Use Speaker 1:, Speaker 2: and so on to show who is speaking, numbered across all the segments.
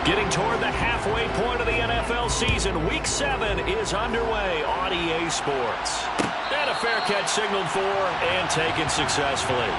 Speaker 1: Getting toward the halfway point of the NFL season, Week 7 is underway on EA Sports. And a fair catch signaled for and taken successfully.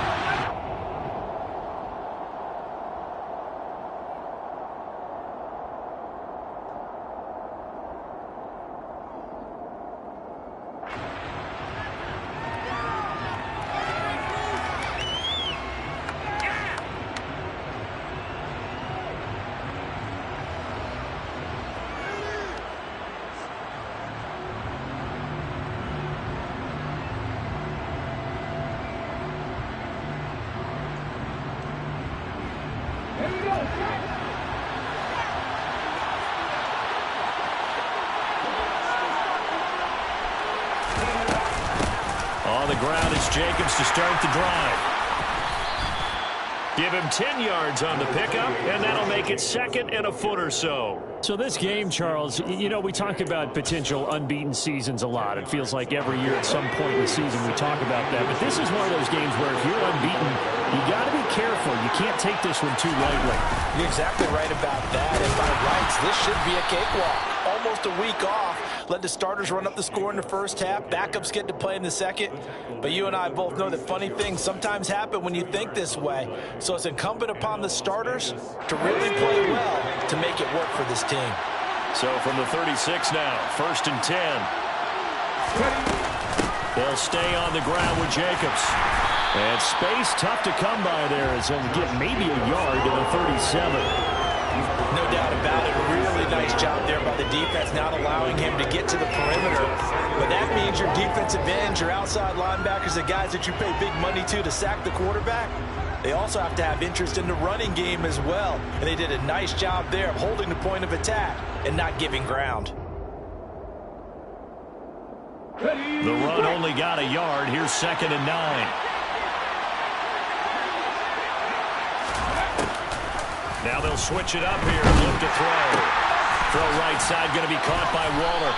Speaker 1: On the ground is Jacobs to start the drive. Give him 10 yards on the pickup, and that'll make it second and a foot or so.
Speaker 2: So this game, Charles, you know, we talk about potential unbeaten seasons a lot. It feels like every year at some point in the season we talk about that. But this is one of those games where if you're unbeaten, you got to be careful. You can't take this one too lightly.
Speaker 3: You're exactly right about that. And by rights, this should be a cakewalk. Almost a week off. Let the starters run up the score in the first half. Backups get to play in the second. But you and I both know that funny things sometimes happen when you think this way. So it's incumbent upon the starters to really play well to make it work for this team.
Speaker 1: So from the 36 now, 1st and 10. They'll stay on the ground with Jacobs. And space tough to come by there as he'll get maybe a yard to the 37.
Speaker 3: No doubt about it. Really nice job there by the defense, not allowing him to get to the perimeter. But that means your defensive ends, your outside linebackers, the guys that you pay big money to sack the quarterback, they also have to have interest in the running game as well. And they did a nice job there of holding the point of attack and not giving ground.
Speaker 1: The run only got a yard. Here's 2nd and 9. Now they'll switch it up here. Look to throw. Throw right side, going to be caught by Waller.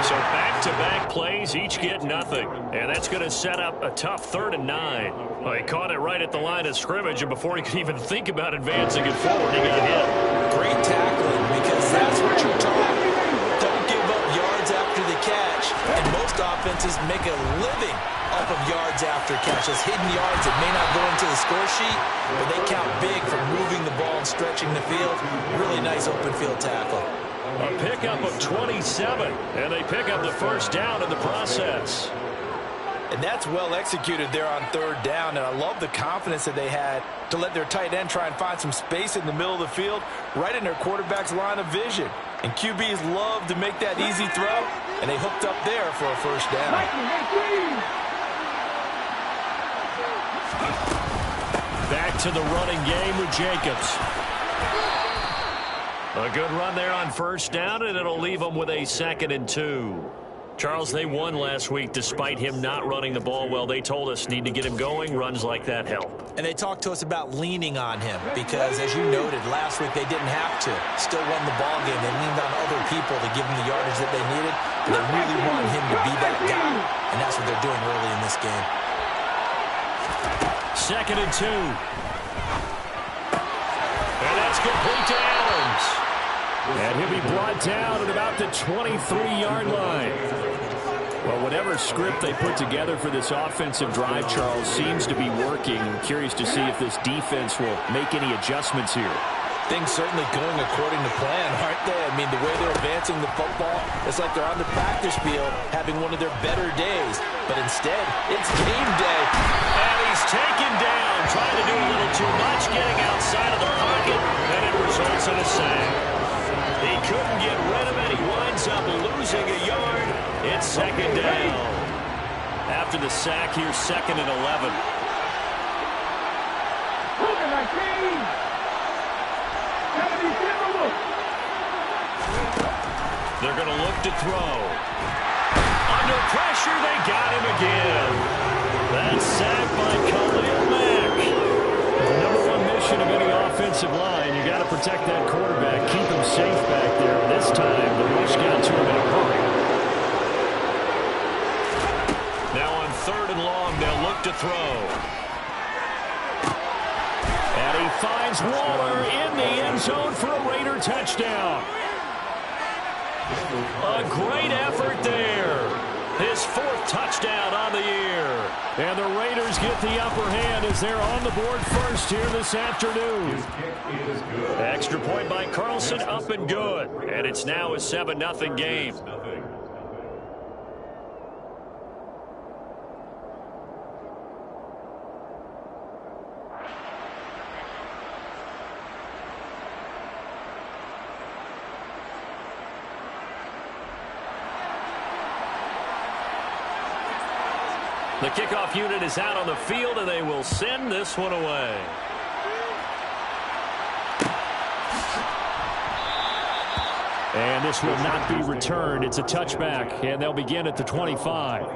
Speaker 1: So back-to-back plays, each get nothing. And that's going to set up a tough 3rd and 9. Well, he caught it right at the line of scrimmage, and before he could even think about advancing it forward, he got hit.
Speaker 3: Great tackling, because that's what you're taught. Don't give up yards after the catch. And most offenses make a living off of yards after catch. Those hidden yards that may not go into the score sheet, but they count big for moving the ball and stretching the field. Really nice open field tackle.
Speaker 1: A pickup of 27, and they pick up the first down in the process.
Speaker 3: And that's well executed there on 3rd down, and I love the confidence that they had to let their tight end try and find some space in the middle of the field, right in their quarterback's line of vision. And QBs love to make that easy throw, and they hooked up there for a first down.
Speaker 1: Back to the running game with Jacobs. A good run there on 1st down, and it'll leave them with a 2nd and 2. Charles, they won last week despite him not running the ball well. They told us need to get him going. Runs like that help.
Speaker 3: And they talked to us about leaning on him because, as you noted, last week they didn't have to. Still won the ball game. They leaned on other people to give them the yardage that they needed. But they really wanted him to be that guy, and that's what they're doing early in this game.
Speaker 1: 2nd and 2. And that's complete to Adams.
Speaker 2: And he'll be brought down at about the 23-yard line. Well, whatever script they put together for this offensive drive, Charles, seems to be working. I'm curious to see if this defense will make any adjustments here.
Speaker 3: Things certainly going according to plan, aren't they? I mean, the way they're advancing the football, it's like they're on the practice field having one of their better days. But instead, it's game day.
Speaker 1: And he's taken down, trying to do a little too much, getting outside of the pocket, and it results in a sack. He couldn't get rid of it. He winds up losing a yard. It's 2nd down. After the sack, here's 2nd and 11. They're going to look to throw. Under pressure, they got him again. That's sacked by Khalil Mack.
Speaker 2: The #1 mission of any offensive line, you got to protect that quarterback, keep him safe back there. This time, the rush got to him in a hurry.
Speaker 1: Now on 3rd and long, they'll look to throw. At a
Speaker 2: finds Waller in the end zone for a Raider touchdown. A great effort there. His 4th touchdown on the year. And the Raiders get the upper hand as they're on the board first here this afternoon. Extra point by Carlson, up and good. And it's now a 7-0 game. The kickoff unit is out on the field, and they will send this one away. And this will not be returned. It's a touchback, and they'll begin at the 25.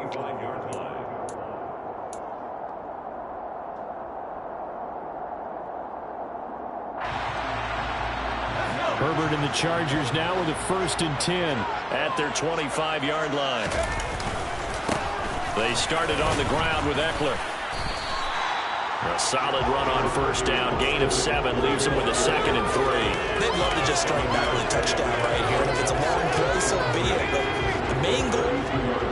Speaker 2: Herbert and the Chargers now with a 1st and 10 at their 25-yard line. They started on the ground with Eckler. A solid run on 1st down. Gain of 7 leaves them with a 2nd and 3.
Speaker 3: They'd love to just strike back with a touchdown right here. And if it's a long play, so be it. But the main goal,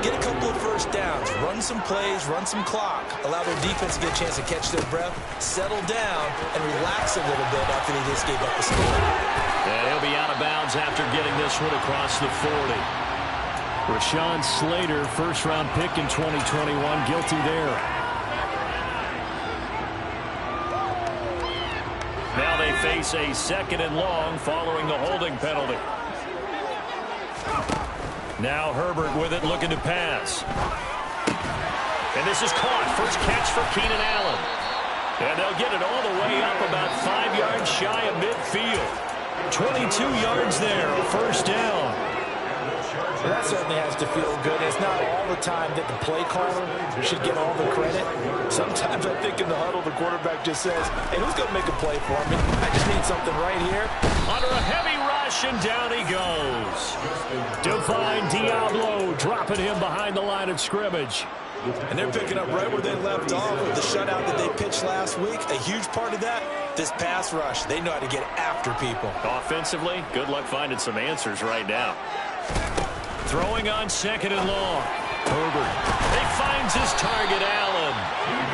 Speaker 3: get a couple of 1st downs. Run some plays, run some clock. Allow their defense to get a chance to catch their breath, settle down, and relax a little bit after they just gave up the score.
Speaker 2: And he'll be out of bounds after getting this one across the 40. Rashawn Slater, 1st-round pick in 2021, guilty there. Now they face a 2nd and long following the holding penalty. Now Herbert with it, looking to pass. And this is caught. First catch for Keenan Allen. And they'll get it all the way up about 5 yards shy of midfield. 22 yards there, a 1st down.
Speaker 3: That certainly has to feel good. It's not all the time that the play caller should get all the credit. Sometimes I think in the huddle, the quarterback just says, hey, who's going to make a play for me? I just need something right here.
Speaker 2: Under a heavy rush, and down he goes. Divine Diablo dropping him behind the line of scrimmage.
Speaker 3: And they're picking up right where they left off with the shutout that they pitched last week. A huge part of that, this pass rush. They know how to get after people.
Speaker 2: Offensively, good luck finding some answers right now. Throwing on 2nd and long. Herbert. He finds his target, Allen.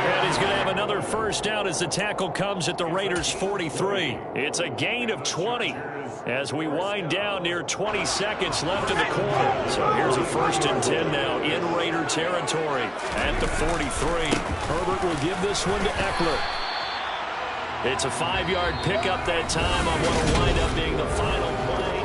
Speaker 2: And he's going to have another 1st down as the tackle comes at the Raiders' 43. It's a gain of 20 as we wind down near 20 seconds left in the quarter. So here's a 1st and 10 now in Raider territory at the 43. Herbert will give this one to Eckler. It's a 5-yard pickup that time on what will wind up being the final play.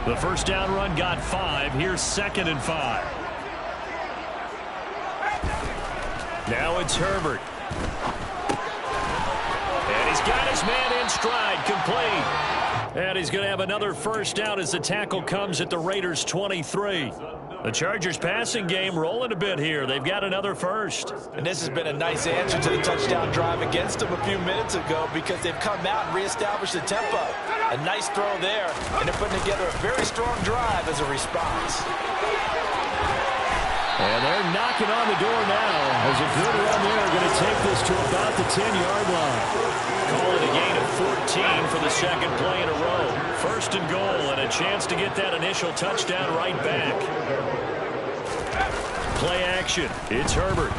Speaker 2: The 1st down run got 5. Here's 2nd and 5. Now it's Herbert. And he's got his man in stride, complete. And he's going to have another 1st down as the tackle comes at the Raiders' 23. The Chargers passing game rolling a bit here. They've got another 1st.
Speaker 3: And this has been a nice answer to the touchdown drive against them a few minutes ago because they've come out and reestablished the tempo. A nice throw there, and they're putting together a very strong drive as a response.
Speaker 2: And they're knocking on the door now as a good run there going to take this to about the 10-yard line. Call it a gain of 14 for the 2nd play in a row. 1st and goal and a chance to get that initial touchdown right back. Play action. It's Herbert.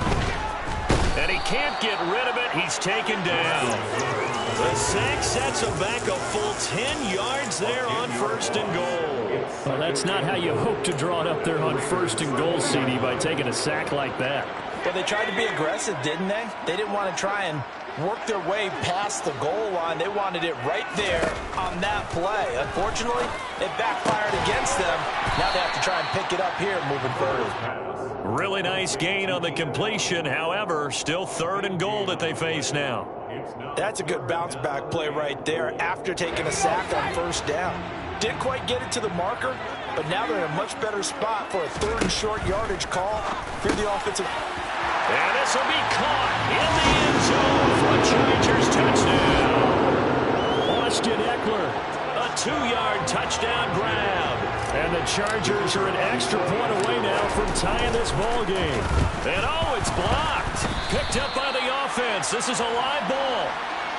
Speaker 2: And he can't get rid of it. He's taken down. The sack sets him back a full 10 yards there on 1st and goal. Well, that's not how you hope to draw it up there on 1st and goal, CD, by taking a sack like that.
Speaker 3: Well, they tried to be aggressive, didn't they? They didn't want to try and work their way past the goal line. They wanted it right there on that play. Unfortunately, it backfired against them. Now they have to try and pick it up here moving forward.
Speaker 2: Really nice gain on the completion. However, still 3rd and goal that they face now.
Speaker 3: That's a good bounce back play right there after taking a sack on 1st down. Didn't quite get it to the marker, but now they're in a much better spot for a 3rd and short yardage call through the offensive.
Speaker 2: And this will be caught in the end zone for a Chargers touchdown. Austin Eckler, a
Speaker 1: 2-yard touchdown grab.
Speaker 2: And the Chargers are an extra point away now from tying this ball game.
Speaker 1: And oh, it's blocked. Picked up by the offense. This is a live ball.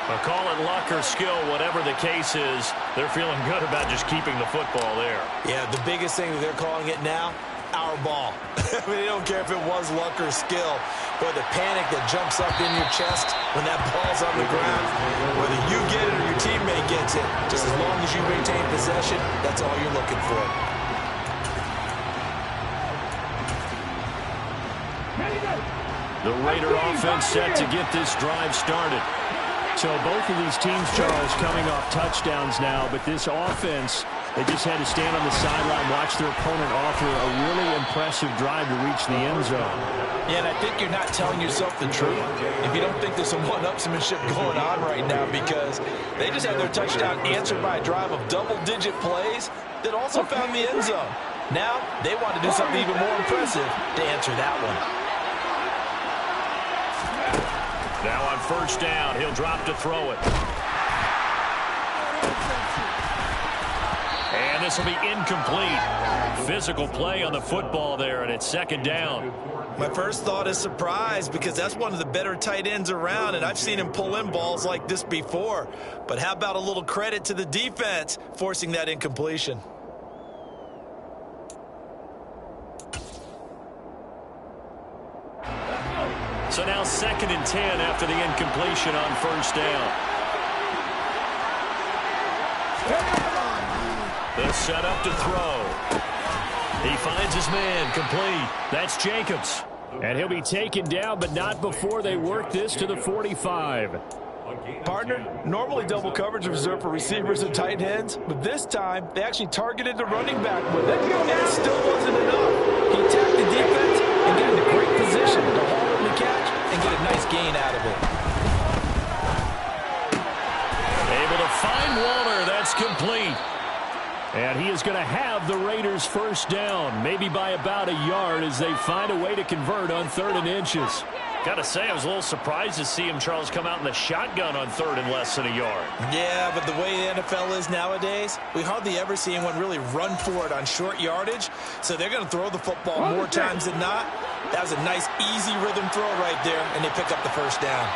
Speaker 1: I'll call it luck or skill, whatever the case is. They're feeling good about just keeping the football there.
Speaker 3: Yeah, the biggest thing that they're calling it now, our ball. I mean, they don't care if it was luck or skill. Boy, the panic that jumps up in your chest when that ball's on the ground, whether you get it or your teammate gets it, just as long as you maintain possession, that's all you're looking for.
Speaker 1: The Raider offense set to get this drive started.
Speaker 2: So both of these teams, Charles, coming off touchdowns now, but this offense, they just had to stand on the sideline, watch their opponent offer a really impressive drive to reach the end zone.
Speaker 3: Yeah, and I think you're not telling yourself the truth if you don't think there's some one-upsmanship going on right now, because they just had their touchdown answered by a drive of double-digit plays that also found the end zone. Now they want to do something even more impressive to answer that one.
Speaker 1: Now on first down, he'll drop to throw it. And this will be incomplete. Physical play on the football there, and it's second down.
Speaker 3: My first thought is surprise, because that's one of the better tight ends around, and I've seen him pull in balls like this before. But how about a little credit to the defense forcing that incompletion?
Speaker 1: So now 2nd and 10 after the incompletion on first down. The setup to throw. He finds his man, complete. That's Jacobs.
Speaker 2: And he'll be taken down, but not before they work this to the 45.
Speaker 3: Partner, normally double coverage is reserved for receivers and tight ends, but this time they actually targeted the running back with it, and it still wasn't enough. He attacked the defense and got into great position to haul in the catch and get a nice gain out of it.
Speaker 1: Able to find Waller. That's complete.
Speaker 2: And he is going to have the Raiders first down, maybe by about a yard as they find a way to convert on 3rd and inches.
Speaker 1: Got to say, I was a little surprised to see him, Charles, come out in the shotgun on 3rd and less than a yard.
Speaker 3: Yeah, but the way the NFL is nowadays, we hardly ever see anyone really run for it on short yardage. So they're going to throw the football more times than not. That was a nice, easy rhythm throw right there, and they pick up the first down.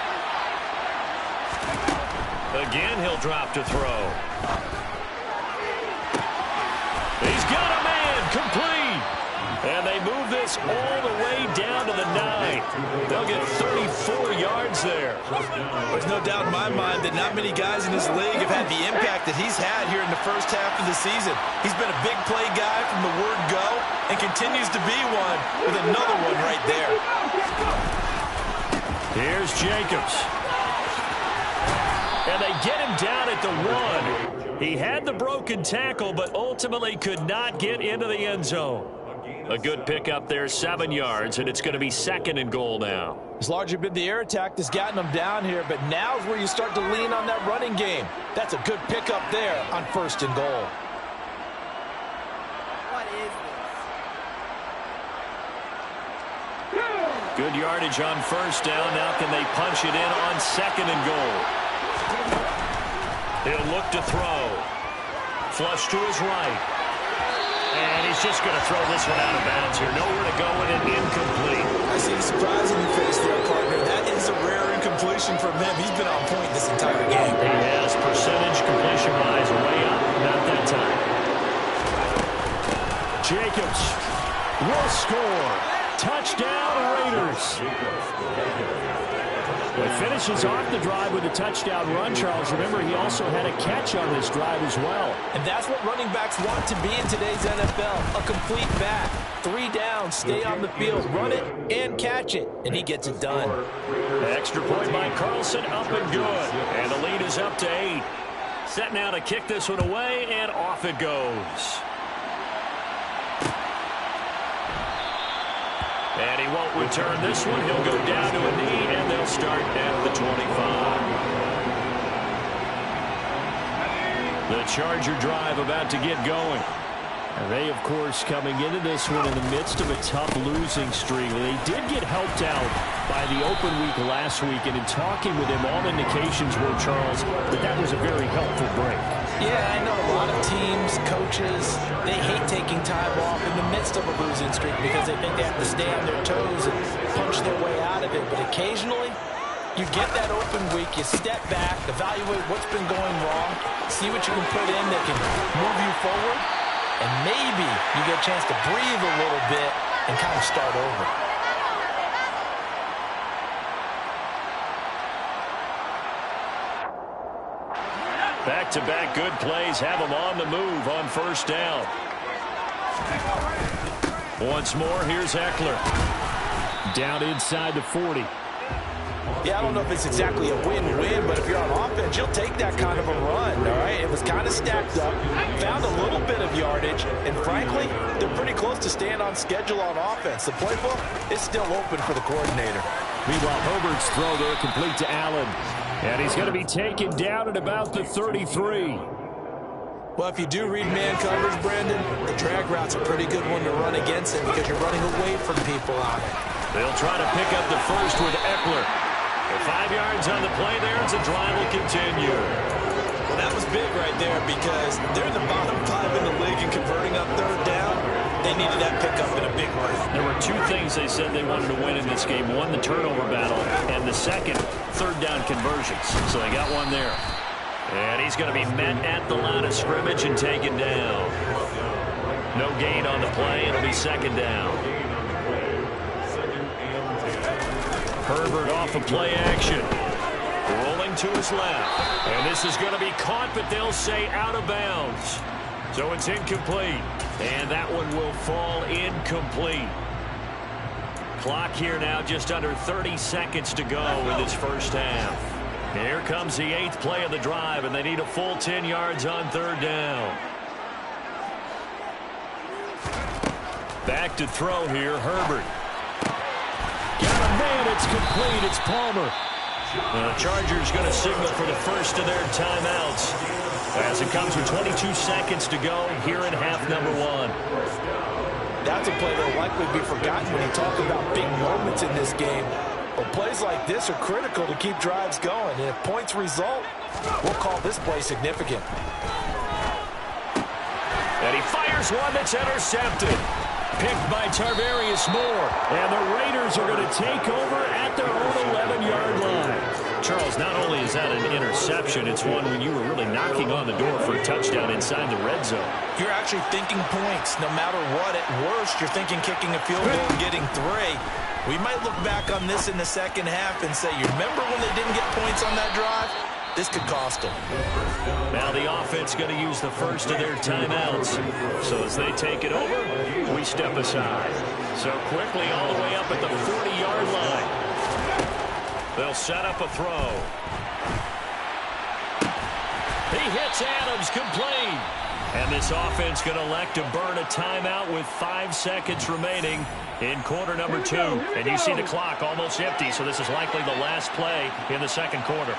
Speaker 1: Again, he'll drop to throw. He's got a man, complete. And they move this all the way down to the 9. They'll get 34 yards there.
Speaker 3: There's no doubt in my mind that not many guys in this league have had the impact that he's had here in the first half of the season. He's been a big play guy from the word go and continues to be one with another one right there.
Speaker 1: Here's Jacobs. And they get him down at the 1. He had the broken tackle, but ultimately could not get into the end zone. A good pickup there, 7 yards, and it's going to be 2nd and goal now.
Speaker 3: It's largely been the air attack that's gotten them down here, but now's where you start to lean on that running game. That's a good pickup there on 1st and goal.
Speaker 4: What is this?
Speaker 1: Good yardage on first down. Now can they punch it in on 2nd and goal? He'll look to throw. Flush to his right. And he's just going to throw this one out of bounds here. Nowhere to go with it, incomplete.
Speaker 3: I see the surprise in your face there, partner. That is a rare incompletion from him. He's been on point this entire game.
Speaker 1: He has percentage completion-wise way up. Not that time.
Speaker 2: Jacobs will score. Touchdown, Raiders. He finishes off the drive with a touchdown run, Charles. Remember, he also had a catch on this drive as well.
Speaker 3: And that's what running backs want to be in today's NFL, a complete back. 3 downs, stay on the field, run it, and catch it. And he gets it done.
Speaker 1: Extra point by Carlson, up and good. And the lead is up to 8. Set now to kick this one away, and off it goes. And he won't return this one. He'll go down to a knee, and they'll start at the 25. The Charger drive about to get going.
Speaker 2: And they, of course, coming into this one in the midst of a tough losing streak. They did get helped out by the open week last week, and in talking with him, all indications were, Charles, that was a very helpful break.
Speaker 3: Yeah, I know a lot of teams, coaches, they hate taking time off in the midst of a losing streak because they think they have to stay on their toes and punch their way out of it. But occasionally, you get that open week, you step back, evaluate what's been going wrong, see what you can put in that can move you forward, and maybe you get a chance to breathe a little bit and kind of start over.
Speaker 1: Back-to-back good plays have them on the move on first down. Once more, here's Eckler.
Speaker 2: Down inside the 40.
Speaker 3: Yeah, I don't know if it's exactly a win-win, but if you're on offense, you'll take that kind of a run, all right? It was kind of stacked up, found a little bit of yardage, and frankly, they're pretty close to staying on schedule on offense. The playbook is still open for the coordinator.
Speaker 2: Meanwhile, Herbert's throw there complete to Allen. And he's going to be taken down at about the 33.
Speaker 3: Well, if you do read man coverage, Brandon, the drag route's a pretty good one to run against it because you're running away from people on it.
Speaker 1: They'll try to pick up the first with Eckler. 5 yards on the play there as the drive will continue.
Speaker 3: Well, that was big right there because they're in the bottom 5 in the league and converting on third down. They needed that pickup in a big way.
Speaker 1: There were 2 things they said they wanted to win in this game. One, the turnover battle, and the second, third down conversions. So they got one there. And he's going to be met at the line of scrimmage and taken down. No gain on the play. It'll be second down. Herbert off of play action. Rolling to his left. And this is going to be caught, but they'll say out of bounds. So it's incomplete. And that one will fall incomplete. Clock here now, just under 30 seconds to go in this first half. Here comes the 8th play of the drive, and they need a full 10 yards on third down. Back to throw here, Herbert. Got a man, it's complete, it's Palmer. The Chargers going to signal for the first of their timeouts as it comes with 22 seconds to go here in half number 1.
Speaker 3: That's a play that will likely be forgotten when you talk about big moments in this game. But plays like this are critical to keep drives going. And if points result, we'll call this play significant.
Speaker 1: And he fires one that's intercepted. Picked by Tarvarius Moore. And the Raiders are going to take over at their own 11-yard line. Charles, not only is that an interception, it's one when you were really knocking on the door for a touchdown inside the red zone.
Speaker 3: You're actually thinking points no matter what. At worst, you're thinking kicking a field goal and getting 3. We might look back on this in the second half and say, you remember when they didn't get points on that drive? This could cost them.
Speaker 1: Now the offense going to use the first of their timeouts. So as they take it over, we step aside. So quickly all the way up at the 40-yard line. They'll set up a throw. He hits Adams, complete. And this offense going to elect to burn a timeout with 5 seconds remaining in quarter number 2. And you see the clock almost empty, so this is likely the last play in the second quarter.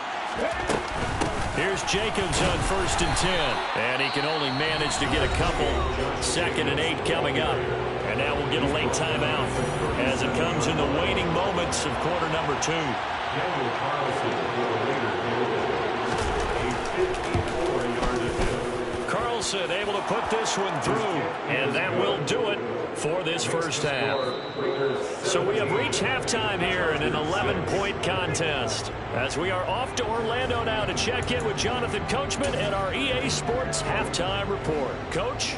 Speaker 1: Here's Jacobs on 1st and 10. And he can only manage to get a couple. 2nd and 8 coming up. And now we'll get a late timeout as it comes in the waning moments of quarter number 2. Carlson able to put this one through, and that will do it for this first half. So we have reached halftime here in an 11-point contest as we are off to Orlando now to check in with Jonathan Coachman and our EA Sports Halftime Report. Coach?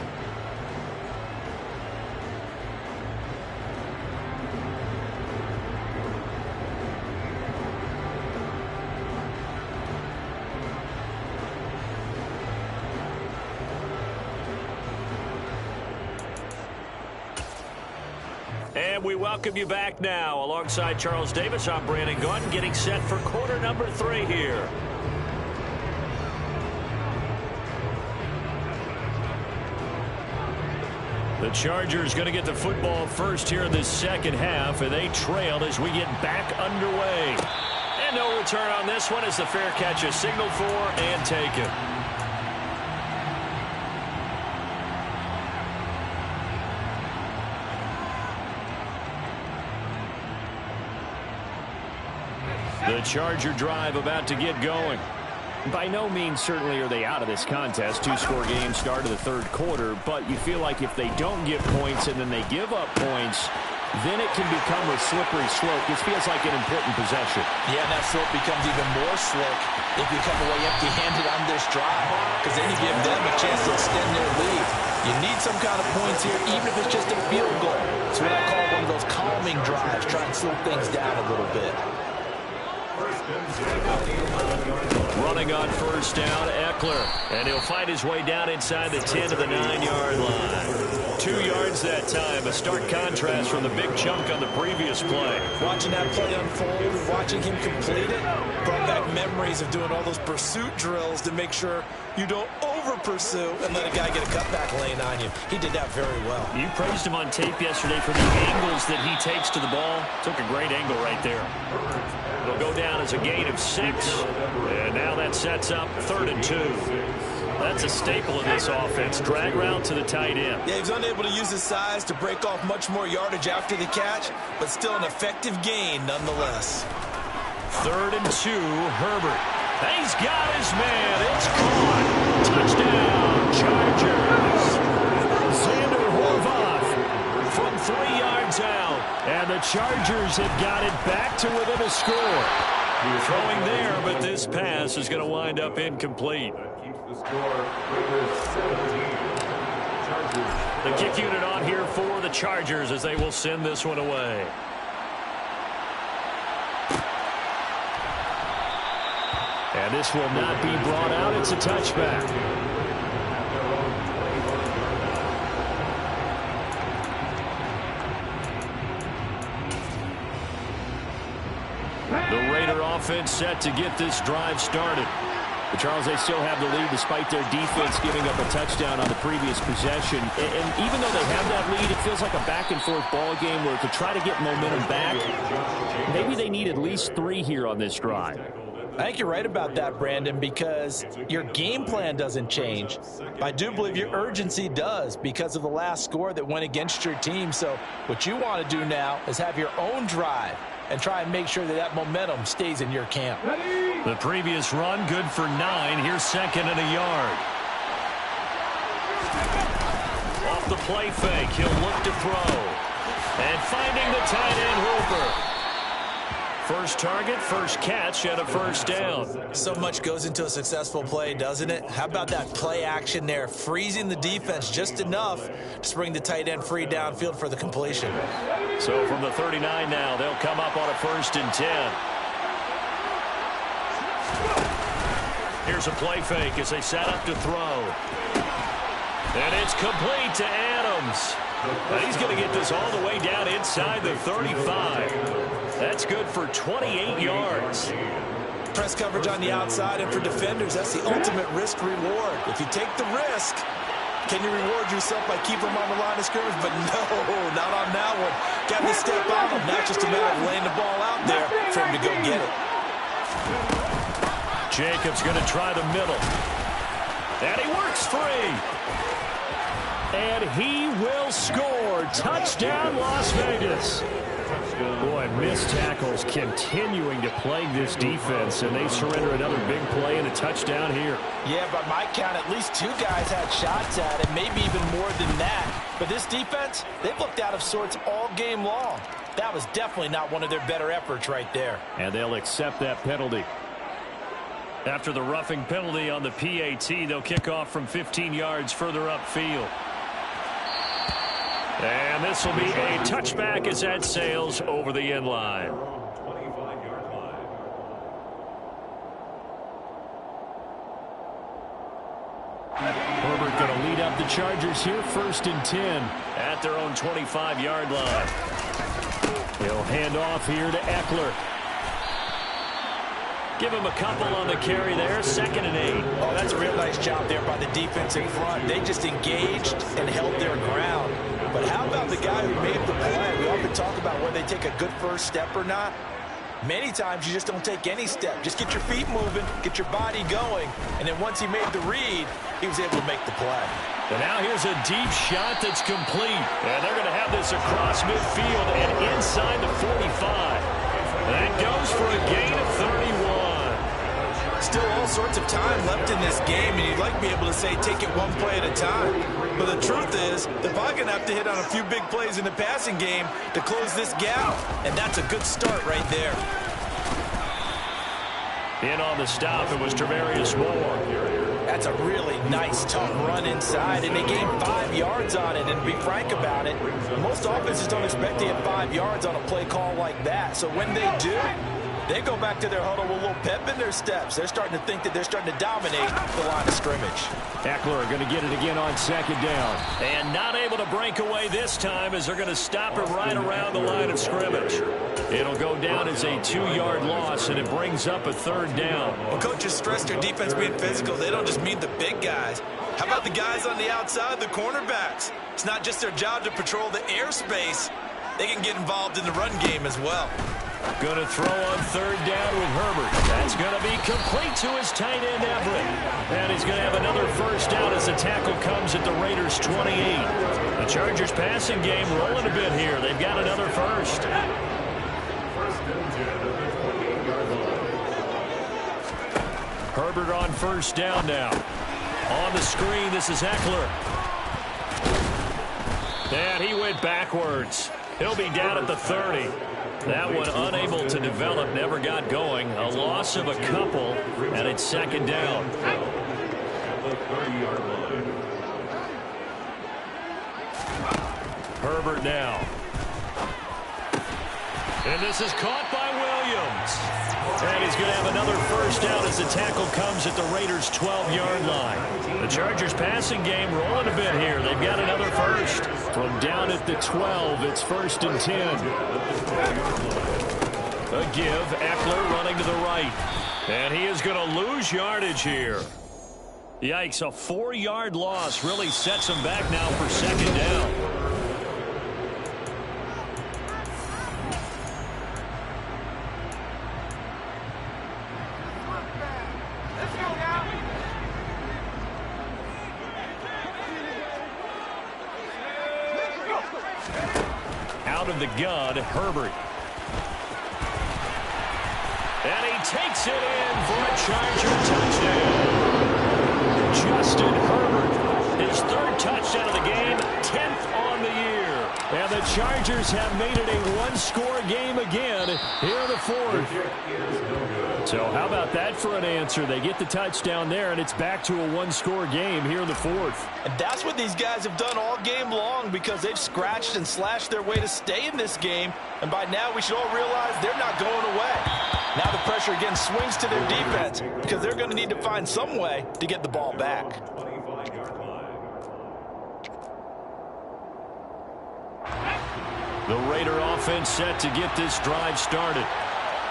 Speaker 1: And we welcome you back now. Alongside Charles Davis, I'm Brandon Gaudin, getting set for quarter number 3 here. The Chargers going to get the football first here in this second half, and they trail as we get back underway. And no return on this one as the fair catch is signaled for and taken. The Charger drive about to get going.
Speaker 2: By no means certainly are they out of this contest. Two-score game, start of the third quarter. But you feel like if they don't get points and then they give up points, then it can become a slippery slope. This feels like an important possession.
Speaker 3: Yeah, and that slope becomes even more slick if you come away empty-handed on this drive, because then you give them a chance to extend their lead. You need some kind of points here, even if it's just a field goal. It's what I call one of those calming drives, try and slow things down a little bit.
Speaker 1: Running on first down, Eckler. And he'll find his way down inside the 10 to the 9-yard line. 2 yards that time. A stark contrast from the big chunk on the previous play.
Speaker 3: Watching that play unfold and watching him complete it brought back memories of doing all those pursuit drills to make sure you don't over-pursue and let a guy get a cutback lane on you. He did that very well.
Speaker 1: You praised him on tape yesterday for the angles that he takes to the ball. Took a great angle right there. It'll go down as a gain of 6. And now that sets up 3rd and 2. That's a staple of this offense. Drag route to the tight end.
Speaker 3: Yeah, he's unable to use his size to break off much more yardage after the catch, but still an effective gain nonetheless.
Speaker 1: 3rd and 2, Herbert. He's got his man. It's caught. Touchdown, Chargers. Xander Horvath from 3 yards out. And the Chargers have got it back to within a score. Throwing there, but this pass is going to wind up incomplete. The kick unit on here for the Chargers as they will send this one away.
Speaker 2: And this will not be brought out. It's a touchback.
Speaker 1: The Raider offense set to get this drive started.
Speaker 2: But Charles, they still have the lead despite their defense giving up a touchdown on the previous possession. And even though they have that lead, it feels like a back-and-forth ball game where to try to get momentum back, maybe they need at least 3 here on this drive.
Speaker 3: I think you're right about that, Brandon, because your game plan doesn't change. I do believe your urgency does because of the last score that went against your team. So what you want to do now is have your own drive and try and make sure that that momentum stays in your camp.
Speaker 1: The previous run, good for 9. Here's 2nd and a yard. Off the play fake, he'll look to throw. And finding the tight end, Hooper. First target, first catch, and a first down.
Speaker 3: So much goes into a successful play, doesn't it? How about that play action there, freezing the defense just enough to bring the tight end free downfield for the completion.
Speaker 1: So from the 39 now, they'll come up on a 1st and 10. Here's a play fake as they set up to throw. And it's complete to Adams. And he's going to get this all the way down inside the 35. That's good for 28 yards.
Speaker 3: Press coverage on the outside, and for defenders, that's the ultimate risk-reward. If you take the risk, can you reward yourself by keeping them on the line of scrimmage? But no, not on that one. Got to step on them. Not just a matter of laying the ball out there for him to go get it.
Speaker 1: Jacobs going to try the middle. And he works free.
Speaker 2: And he will score. Touchdown, Las Vegas. Boy, missed tackles continuing to plague this defense, and they surrender another big play and a touchdown here.
Speaker 3: Yeah, by my count, at least 2 guys had shots at it, maybe even more than that. But this defense, they've looked out of sorts all game long. That was definitely not one of their better efforts right there.
Speaker 2: And they'll accept that penalty.
Speaker 1: After the roughing penalty on the PAT, they'll kick off from 15 yards further upfield. And this will be a touchback as that sails over the end line.
Speaker 2: Herbert going to lead up the Chargers here, 1st and 10.
Speaker 1: At their own 25-yard line.
Speaker 2: He'll hand off here to Eckler.
Speaker 1: Give him a couple on the carry there, 2nd and 8.
Speaker 3: Oh, that's a real nice job there by the defense in front. They just engaged and held their ground. But how about the guy who made the play? We often talk about whether they take a good first step or not. Many times you just don't take any step. Just get your feet moving, get your body going, and then once he made the read, he was able to make the play.
Speaker 1: And now here's a deep shot that's complete. And they're going to have this across midfield and inside the 45. That goes for a gain of 31.
Speaker 3: still all sorts of time left in this game, and you'd like to be able to say take it one play at a time. But the truth is, they're probably going to have to hit on a few big plays in the passing game to close this gap, and that's a good start right there.
Speaker 1: In on the stop, it was Travarius Moore.
Speaker 3: That's a really nice, tough run inside, and they gained 5 yards on it. And to be frank about it, most offenses don't expect to get 5 yards on a play call like that. So when they do, they go back to their huddle with a little pep in their steps. They're starting to think that they're starting to dominate the line of scrimmage.
Speaker 2: Eckler going to get it again on second down.
Speaker 1: And not able to break away this time as they're going to stop it right around the line of scrimmage. It'll go down as a 2-yard loss, and it brings up a third down.
Speaker 3: Well, coaches stress their defense being physical. They don't just mean the big guys. How about the guys on the outside, the cornerbacks? It's not just their job to patrol the airspace. They can get involved in the run game as well.
Speaker 1: Going to throw on third down with Herbert. That's going to be complete to his tight end, Everett. And he's going to have another first down as the tackle comes at the Raiders' 28. The Chargers passing game rolling a bit here. They've got another first. Herbert on first down now. On the screen, this is Eckler. And he went backwards. He'll be down at the 30. That one unable to develop, never got going. A loss of a couple, and it's second down. Herbert now. And this is caught by Williams. And he's going to have another first down as the tackle comes at the Raiders' 12-yard line. The Chargers passing game rolling a bit here. They've got another first. From down at the 12, it's 1st and 10. A give, Eckler running to the right. And he is going to lose yardage here. Yikes, a 4-yard loss really sets him back now for second down. Out of the gun, Herbert. And he takes it in for a Charger touchdown. Justin Herbert, his 3rd touchdown of the game, 10th on the year. And the Chargers have made it a 1-score game again here in the 4th. So how about that for an answer? They get the touchdown there, and it's back to a 1-score game here in the 4th.
Speaker 3: And that's what these guys have done all game long, because they've scratched and slashed their way to stay in this game. And by now, we should all realize they're not going away. Now the pressure again swings to their defense, because they're going to need to find some way to get the ball back.
Speaker 2: The Raider offense set to get this drive started.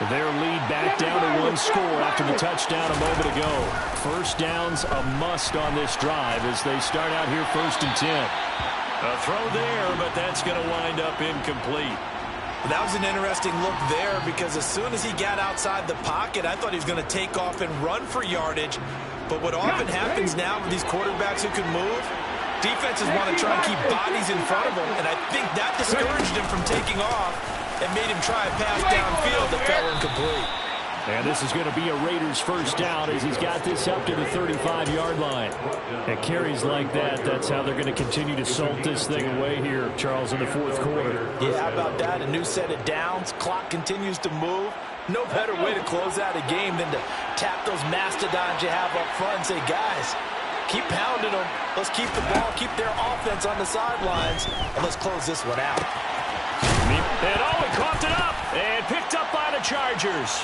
Speaker 2: Their lead back down to 1 score after the touchdown a moment ago. First down's a must on this drive as they start out here 1st and 10.
Speaker 1: A throw there, but that's going to wind up incomplete.
Speaker 3: That was an interesting look there, because as soon as he got outside the pocket, I thought he was going to take off and run for yardage. But what often happens now with these quarterbacks who can move, defenses want to try and keep bodies in front of them, and I think that discouraged him from taking off and made him try a pass downfield that fell incomplete.
Speaker 2: And this is going to be a Raiders first down as he's got this up to the 35-yard line. And carries like that, that's how they're going to continue to salt this thing away here, Charles, in the 4th quarter.
Speaker 3: Yeah, how about that? A new set of downs. Clock continues to move. No better way to close out a game than to tap those mastodons you have up front and say, guys, keep pounding them. Let's keep the ball, keep their offense on the sidelines, and let's close this one out.
Speaker 1: And he coughed it up and picked up by the Chargers.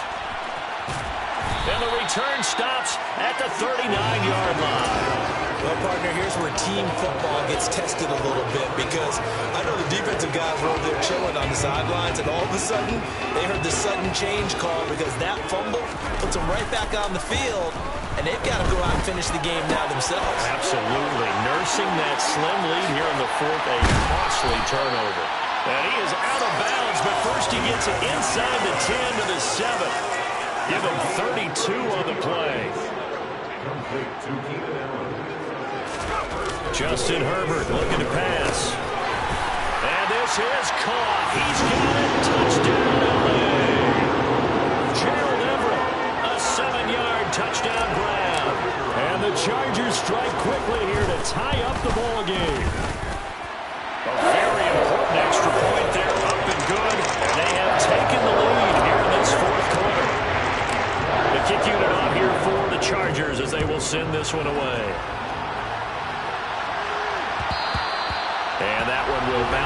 Speaker 1: And the return stops at the 39-yard line.
Speaker 3: Well, partner, here's where team football gets tested a little bit, because I know the defensive guys were over there chilling on the sidelines, and all of a sudden, they heard the sudden change call, because that fumble puts them right back on the field, and they've got to go out and finish the game now themselves.
Speaker 1: Absolutely. Nursing that slim lead here in the 4th, a costly turnover. And he is out of bounds, but first he gets it inside the 10 to the 7. Give him 32 on the play. Justin Herbert looking to pass. And this is caught. He's got it. Touchdown, LA. Gerald Everett, a 7-yard touchdown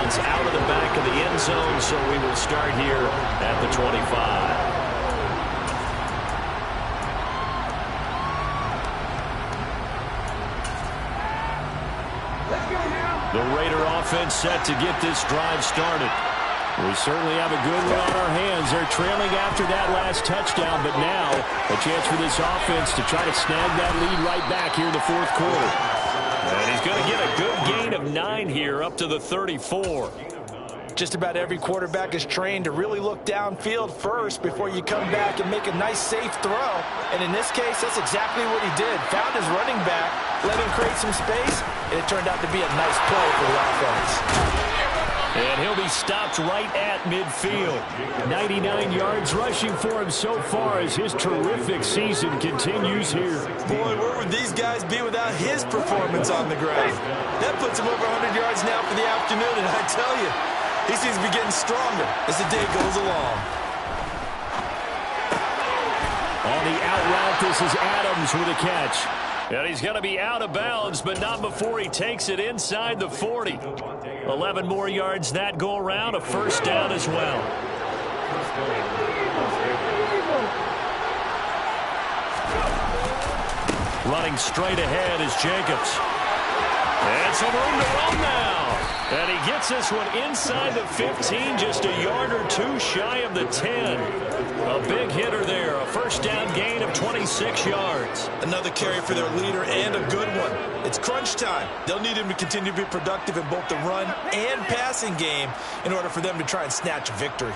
Speaker 1: offense out of the back of the end zone, so we will start here at the 25. The Raider offense set to get this drive started. We certainly have a good one on our hands. They're trailing after that last touchdown, but now a chance for this offense to try to snag that lead right back here in the fourth quarter. And he's going to get a good gain of 9 here up to the 34.
Speaker 3: Just about every quarterback is trained to really look downfield first before you come back and make a nice, safe throw. And in this case, that's exactly what he did. Found his running back, let him create some space, and it turned out to be a nice play for the offense.
Speaker 1: And he'll be stopped right at midfield. 99 yards rushing for him so far as his terrific season continues here.
Speaker 3: Boy, where would these guys be without his performance on the ground? That puts him over 100 yards now for the afternoon, and I tell you, he seems to be getting stronger as the day goes along.
Speaker 1: On the out route, this is Adams with a catch. And he's going to be out of bounds, but not before he takes it inside the 40. 11 more yards that go around, a first down as well. Running straight ahead is Jacobs. And some room to run now. And he gets this one inside the 15, just a yard or two shy of the 10. A big hitter there, a first down gain of 26 yards.
Speaker 3: Another carry for their leader and a good one. It's crunch time. They'll need him to continue to be productive in both the run and passing game in order for them to try and snatch a victory.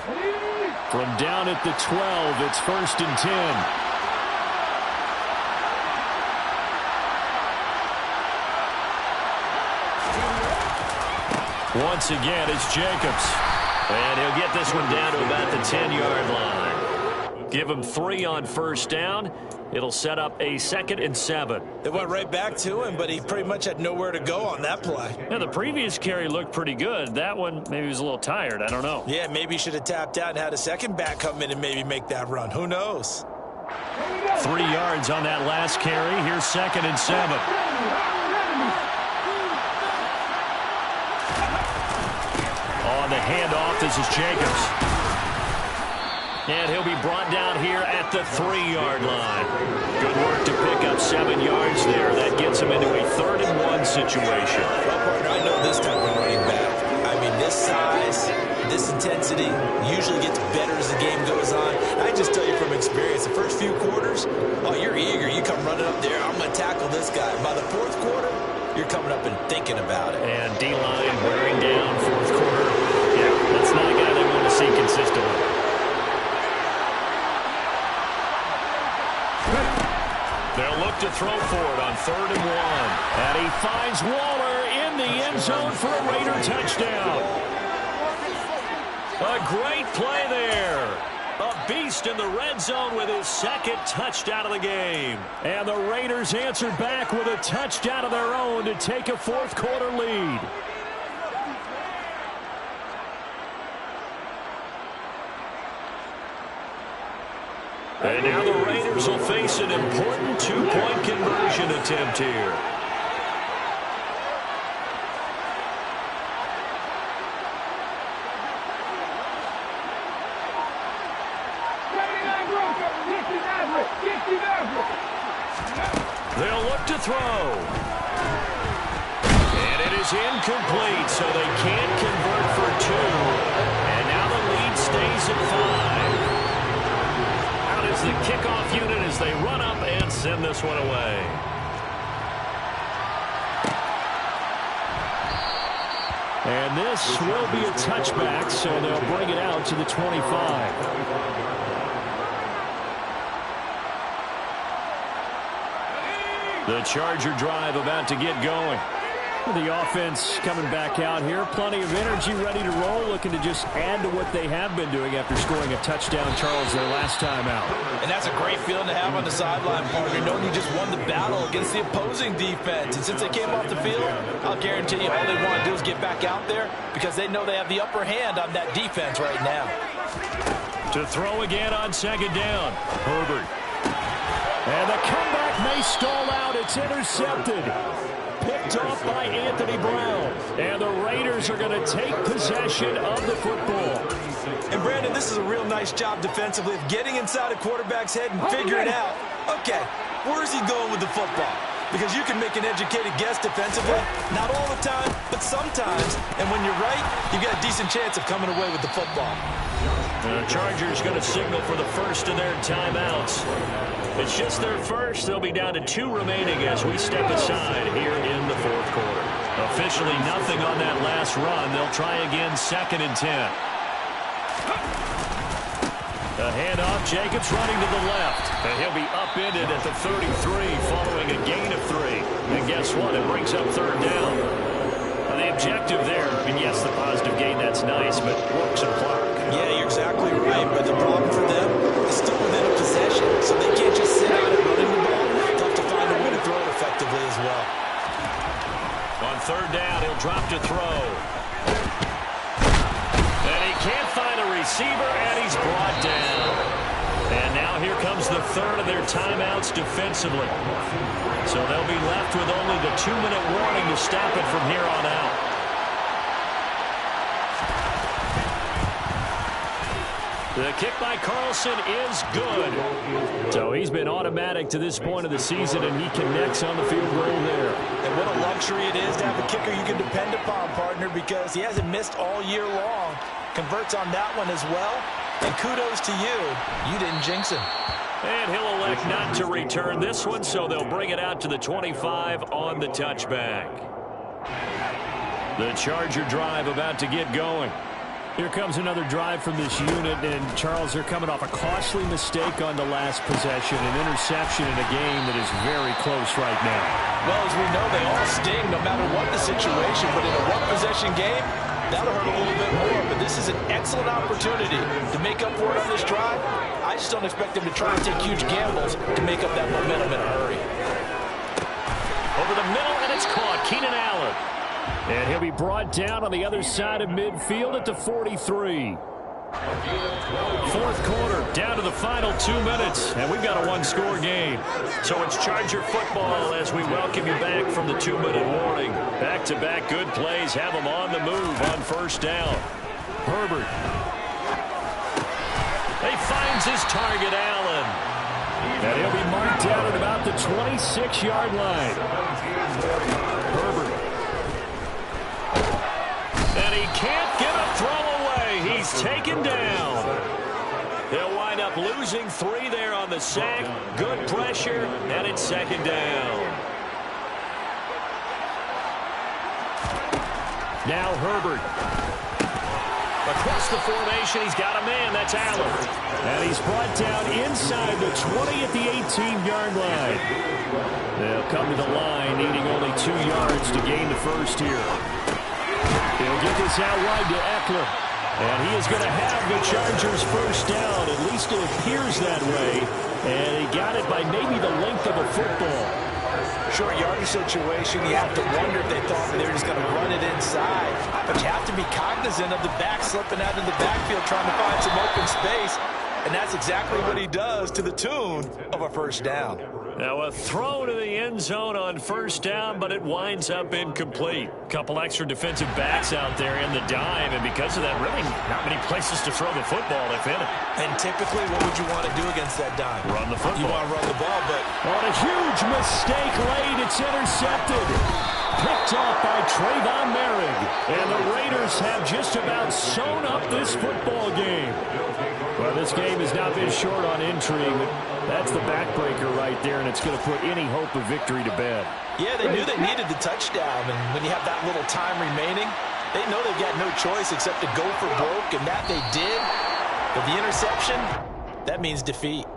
Speaker 1: From down at the 12, it's first and 10. Once again, it's Jacobs. And he'll get this one down to about the 10-yard line. Give him 3 on first down. It'll set up a 2nd and 7.
Speaker 3: They went right back to him, but he pretty much had nowhere to go on that play.
Speaker 1: Yeah, the previous carry looked pretty good. That one, maybe he was a little tired. I don't know.
Speaker 3: Yeah, maybe he should have tapped out and had a second back come in and maybe make that run. Who knows?
Speaker 1: 3 yards on that last carry. Here's 2nd and 7. On the handoff, this is Jacobs. And he'll be brought down here at the 3-yard line. Good work to pick up 7 yards there. That gets him into a 3rd and 1 situation.
Speaker 3: Well, partner, I know this type of running back. I mean, this size, this intensity usually gets better as the game goes on. I just tell you from experience, the first few quarters, oh, you're eager. You come running up there, I'm going to tackle this guy. By the 4th quarter, you're coming up and thinking about it.
Speaker 1: And D-line wearing down 4th quarter. Yeah, that's not a guy they want to see consistently. They'll look to throw for it on 3rd and 1. And he finds Waller in the end zone for a Raider touchdown. A great play there. A beast in the red zone with his 2nd touchdown of the game. And the Raiders answer back with a touchdown of their own to take a 4th quarter lead. And now the Raiders will face an important 2-point conversion attempt here. They'll look to throw. And it is incomplete, so they can't convert for 2. And now the lead stays at 5. Out is the kickoff unit as they run up and send this one away. And this will be a touchback, so they'll bring it out to the 25. The Charger drive about to get going. The offense coming back out here. Plenty of energy, ready to roll, looking to just add to what they have been doing after scoring a touchdown, Charles, their last time out.
Speaker 3: And that's a great feeling to have on the sideline, partner, knowing you just won the battle against the opposing defense. And since they came off the field, I'll guarantee you all they want to do is get back out there because they know they have the upper hand on that defense right now.
Speaker 1: To throw again on 2nd down. Herbert. And the comeback may stall out. It's intercepted.
Speaker 2: picked off by Anthony Brown. And the Raiders are going to take possession of the football.
Speaker 3: And Brandon, this is a real nice job defensively of getting inside a quarterback's head and figuring out, okay, where's he going with the football? Because you can make an educated guess defensively, not all the time, but sometimes. And when you're right, you've got a decent chance of coming away with the football.
Speaker 1: The Chargers going to signal for the first of their timeouts. It's just their first. They'll be down to 2 remaining as we step aside here in the fourth quarter. Officially nothing on that last run. They'll try again, 2nd and 10. The handoff, Jacobs running to the left. And he'll be upended at the 33 following a gain of 3. And guess what? It brings up 3rd down. The objective there, and yes, the positive gain, that's nice, but work some clock.
Speaker 3: Yeah, you're exactly right. But the problem for them is still within a possession. So they can't just sit out and running the ball. They'll have to find a way to throw it effectively as well.
Speaker 1: On 3rd down, he'll drop to throw. And he can't find a receiver, and he's brought down. And now here comes the 3rd of their timeouts defensively. So they'll be left with only the 2-minute warning to stop it from here on out. The kick by Carlson is good. So he's been automatic to this point of the season, and he connects on the field goal there.
Speaker 3: And what a luxury it is to have a kicker you can depend upon, partner, because he hasn't missed all year long. Converts on that one as well. And kudos to you. You didn't jinx him.
Speaker 1: And he'll elect not to return this one, so they'll bring it out to the 25 on the touchback. The Charger drive about to get going.
Speaker 2: Here comes another drive from this unit, and Charles, they're coming off a costly mistake on the last possession, an interception in a game that is very close right now.
Speaker 3: Well, as we know, they all sting no matter what the situation, but in a one-possession game, that'll hurt a little bit more. But this is an excellent opportunity to make up for it on this drive. I just don't expect them to try and take huge gambles to make up that momentum in a hurry.
Speaker 1: Over the middle, and it's caught. Keenan Allen.
Speaker 2: And he'll be brought down on the other side of midfield at the 43.
Speaker 1: Fourth quarter, down to the final 2 minutes, and we've got a one-score game. So it's Charger football as we welcome you back from the 2-minute warning. Back-to-back good plays have them on the move on 1st down. Herbert. He finds his target, Allen.
Speaker 2: And he'll be marked down at about the 26-yard line. Herbert.
Speaker 1: And he can't get a throw away. He's taken down. They'll wind up losing 3 there on the sack. Good pressure, and it's 2nd down.
Speaker 2: Now Herbert.
Speaker 1: Across the formation, he's got a man. That's Allen.
Speaker 2: And he's brought down inside the 20 at the 18-yard line. They'll come to the line, needing only 2 yards to gain the first here. He'll get this out wide to Eckler. And he is going to have the Chargers first down. At least it appears that way. And he got it by maybe the length of a football.
Speaker 3: Short yardage situation, you have to wonder if they thought they were just going to run it inside. But you have to be cognizant of the back slipping out in the backfield trying to find some open space. And that's exactly what he does to the tune of a first down.
Speaker 1: Now a throw to the end zone on 1st down, but it winds up incomplete. Couple extra defensive backs out there in the dime, and because of that, really not many places to throw the football, if any.
Speaker 3: And typically, what would you want to do against that dime?
Speaker 1: Run the football.
Speaker 3: You want to run the ball, but...
Speaker 2: On a huge mistake late, it's intercepted. Picked off by Trayvon Merrick. And the Raiders have just about sewn up this football game. Well, this game has not been short on intrigue. That's the backbreaker right there, and it's going to put any hope of victory to bed.
Speaker 3: Yeah, they knew they needed the touchdown, and when you have that little time remaining, they know they've got no choice except to go for broke, and that they did. But the interception, that means defeat.